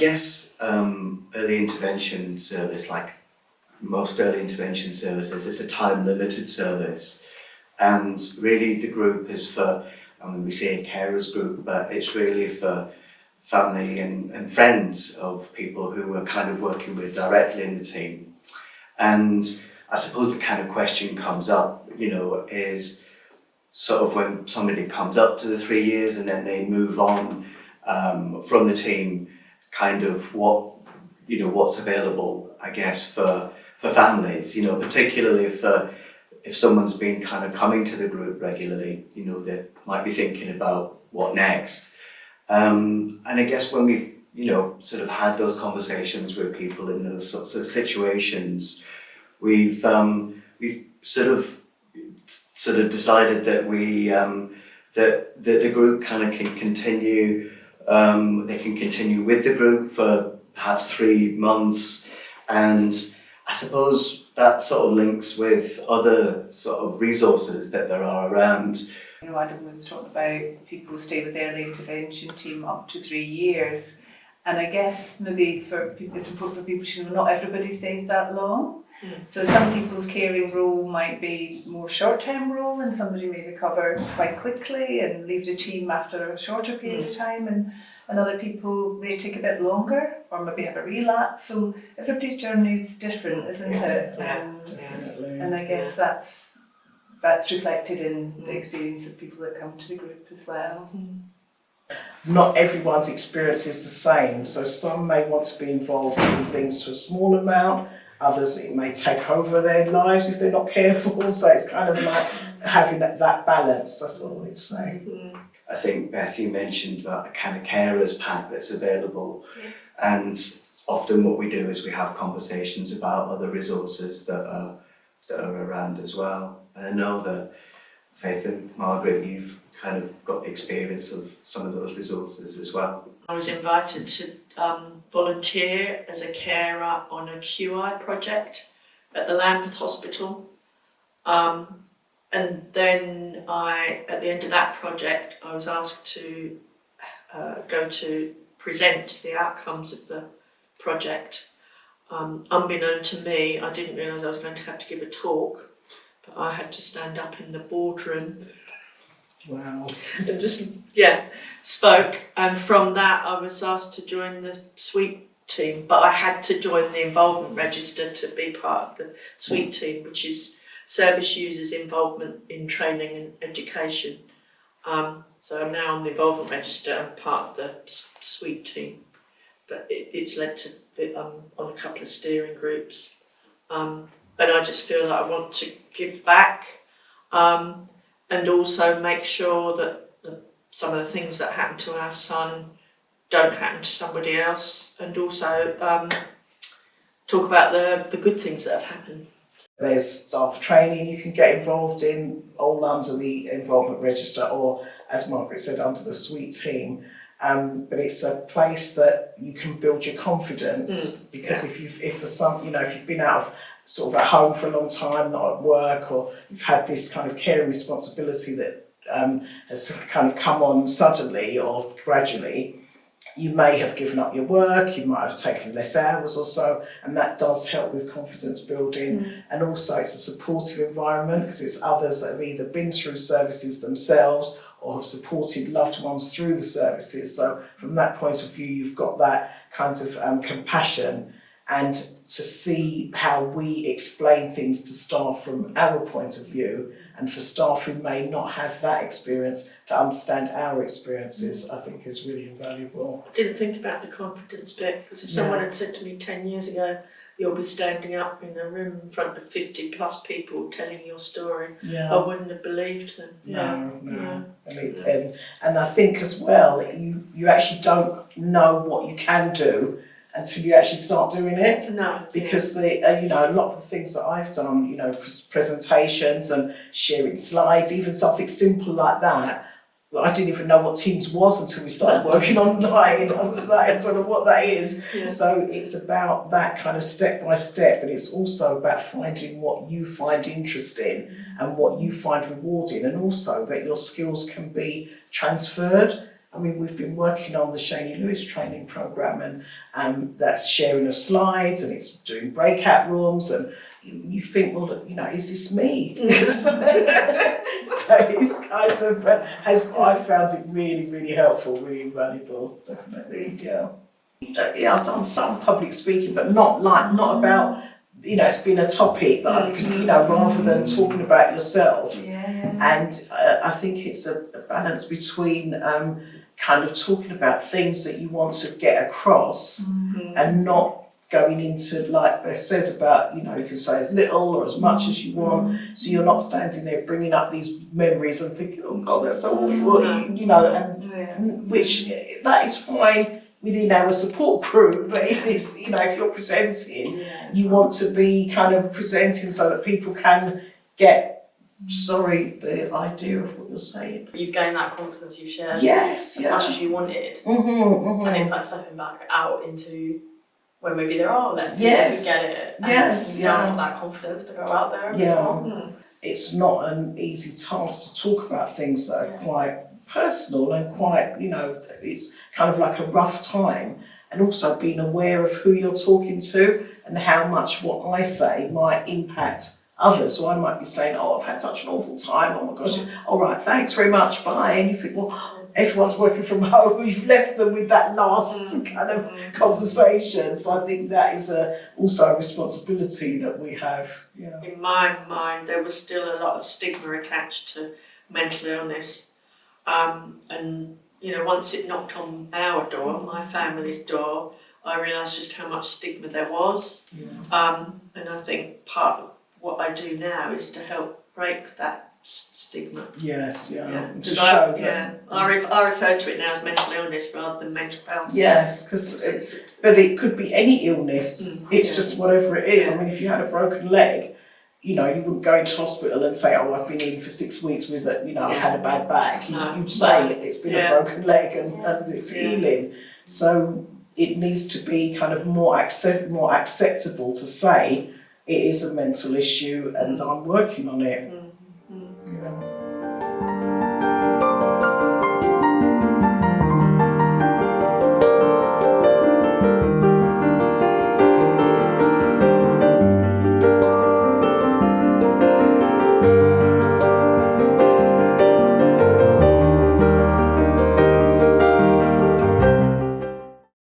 guess early intervention service, like most early intervention services, is a time-limited service. And really the group is for, we say a carers group, but it's really for family and friends of people who we're kind of working with directly in the team. And I suppose the kind of question comes up, is sort of when somebody comes up to the 3 years and then they move on from the team, kind of what's available, I guess, for families, particularly if someone's been kind of coming to the group regularly, they might be thinking about what next. And I guess when we've, sort of had those conversations with people in those sorts of situations, we've sort of decided that that the group kind of can continue. They can continue with the group for perhaps 3 months, and I suppose that sort of links with other sort of resources that there are around. Adam was talking about people who stay with the early intervention team up to 3 years, and I guess maybe it's important for people to know not everybody stays that long. So some people's caring role might be more short-term role, and somebody may recover quite quickly and leave the team after a shorter period of time, and other people may take a bit longer or maybe have a relapse. So everybody's journey is different, isn't it? And I guess that's reflected in the experience of people that come to the group as well. Not everyone's experience is the same, so some may want to be involved in things to a small amount. Others, it may take over their lives if they're not careful. So it's kind of like having that balance. That's what I would say. I think, Beth, you mentioned about a kind of carers pack that's available. And often what we do is we have conversations about other resources that are around as well. And I know that, Faith and Margaret, you've kind of got experience of some of those resources as well. I was invited to volunteer as a carer on a QI project at the Lambeth Hospital. And then at the end of that project, I was asked to go to present the outcomes of the project. Unbeknown to me, I didn't realise I was going to have to give a talk, but I had to stand up in the boardroom. Wow. And just, spoke. And from that, I was asked to join the suite team, but I had to join the involvement register to be part of the suite team, which is service users' involvement in training and education. So I'm now on the involvement register and part of the suite team. But it's led to on a couple of steering groups. And I just feel that I want to give back. And also make sure that some of the things that happen to our son don't happen to somebody else, and also talk about the good things that have happened. There's staff training you can get involved in, all under the involvement register, or as Margaret said, under the suite team. But it's a place that you can build your confidence, because if you've been out of sort of at home for a long time, not at work, or you've had this kind of caring responsibility that has kind of come on suddenly or gradually, you may have given up your work, you might have taken less hours or so, and that does help with confidence building. And also it's a supportive environment, because it's others that have either been through services themselves or have supported loved ones through the services. So from that point of view, you've got that kind of compassion, and to see how we explain things to staff from our point of view, and for staff who may not have that experience to understand our experiences, I think is really invaluable. I didn't think about the confidence bit, because if someone had said to me 10 years ago, you'll be standing up in a room in front of 50 plus people telling your story, I wouldn't have believed them. No. And I think as well, you actually don't know what you can do until you actually start doing it. No. Because a lot of the things that I've done, presentations and sharing slides, even something simple like that, I didn't even know what Teams was until we started working online. I was like, I don't know what that is. Yeah. So it's about that kind of step by step, but it's also about finding what you find interesting and what you find rewarding, and also that your skills can be transferred. I mean, we've been working on the Shani Lewis training programme, and that's sharing of slides, and it's doing breakout rooms, and you think, well, you know, is this me? So it's kind of I found it really, really helpful, really valuable, definitely. Yeah, I've done some public speaking, but not about, you know, it's been a topic that you know, rather than talking about yourself. And I think it's a balance between kind of talking about things that you want to get across and not going into, like Beth says, about, you know, you can say as little or as much as you want, so you're not standing there bringing up these memories and thinking, oh God, that's so awful, you know, and which, that is fine within our support group, but if it's, you know, if you're presenting, you want to be kind of presenting so that people can get the idea of what you're saying. You've gained that confidence, you've shared Yes, as much as you wanted, and it's like stepping back out into where maybe there are less people who get it, and you now have that confidence to go out there. It's not an easy task to talk about things that are quite personal and quite, you know, it's kind of like a rough time, and also being aware of who you're talking to and how much what I say might impact others. So I might be saying, oh, I've had such an awful time, oh my gosh, all right, thanks very much, bye. And you think, well, everyone's working from home, you've left them with that last kind of conversation. So I think that is also a responsibility that we have. Yeah. In my mind, there was still a lot of stigma attached to mental illness. And, you know, once it knocked on our door, my family's door, I realised just how much stigma there was. And I think part of what I do now is to help break that stigma. Yes, to Because show them. I refer to it now as mental illness rather than mental health. Yes, but it could be any illness. It's just whatever it is. I mean, if you had a broken leg, you know, you wouldn't go into hospital and say, oh, I've been in for 6 weeks with it, you know, I've had a bad back. You'd say it's been a broken leg and it's healing. So it needs to be kind of more acceptable to say it is a mental issue and I'm working on it.